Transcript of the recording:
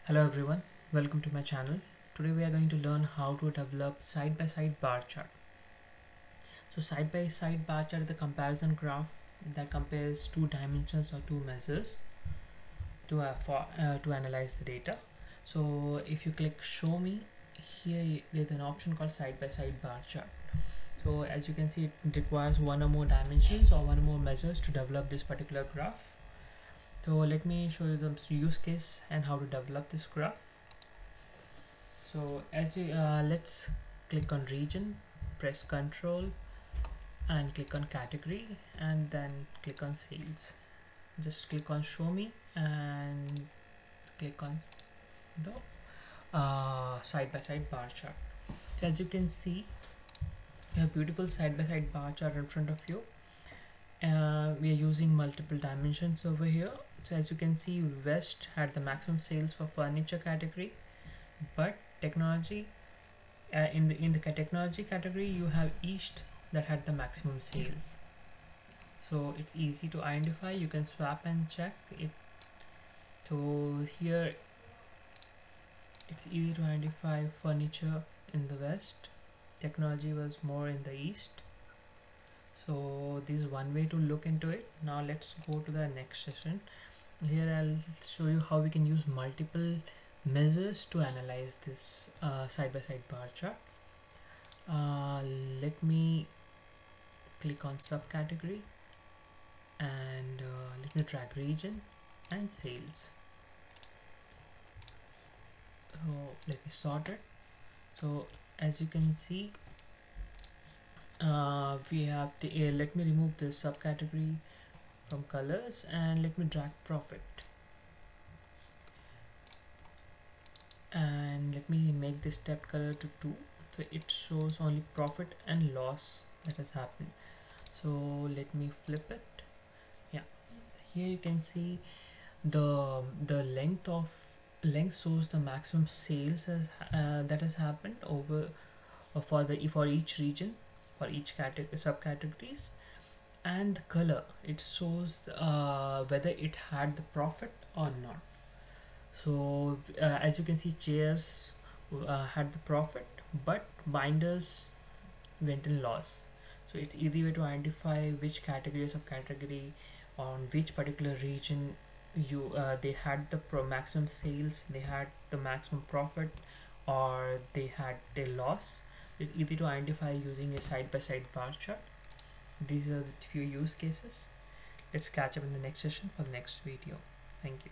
Hello everyone, welcome to my channel. Today we are going to learn how to develop side-by-side bar chart. So side-by-side bar chart is the comparison graph that compares two dimensions or two measures to analyze the data. So if you click show me, here there's an option called side-by-side bar chart. So as you can see, it requires one or more dimensions or one or more measures to develop this particular graph. So let me show you the use case and how to develop this graph. So as you let's click on region, press Ctrl and click on category, and then click on sales. Just click on show me and click on the side-by-side bar chart. So as you can see, you have beautiful side-by-side bar chart in front of you. We are using multiple dimensions over here. So as you can see, West had the maximum sales for furniture category, but technology in the technology category you have East that had the maximum sales. So it's easy to identify. You can swap and check it. So here it's easy to identify furniture in the West, technology was more in the East. So this is one way to look into it. Now let's go to the next session. Here I'll show you how we can use multiple measures to analyze this side-by-side bar chart. Let me click on subcategory and let me drag region and sales. So let me sort it. So as you can see, we have the let me remove this subcategory from colors and let me drag profit, and let me make this step color to 2, so it shows only profit and loss that has happened. So let me flip it. Yeah, here you can see the length shows the maximum sales as that has happened over for each region, for each subcategories, and the color, it shows whether it had the profit or not. So as you can see, chairs had the profit, but binders went in loss. So it's easy way to identify which category or subcategory on which particular region they had the maximum sales, they had the maximum profit, or they had a loss. It's easy to identify using a side-by-side bar chart. These are the few use cases. Let's catch up in the next session for the next video. Thank you.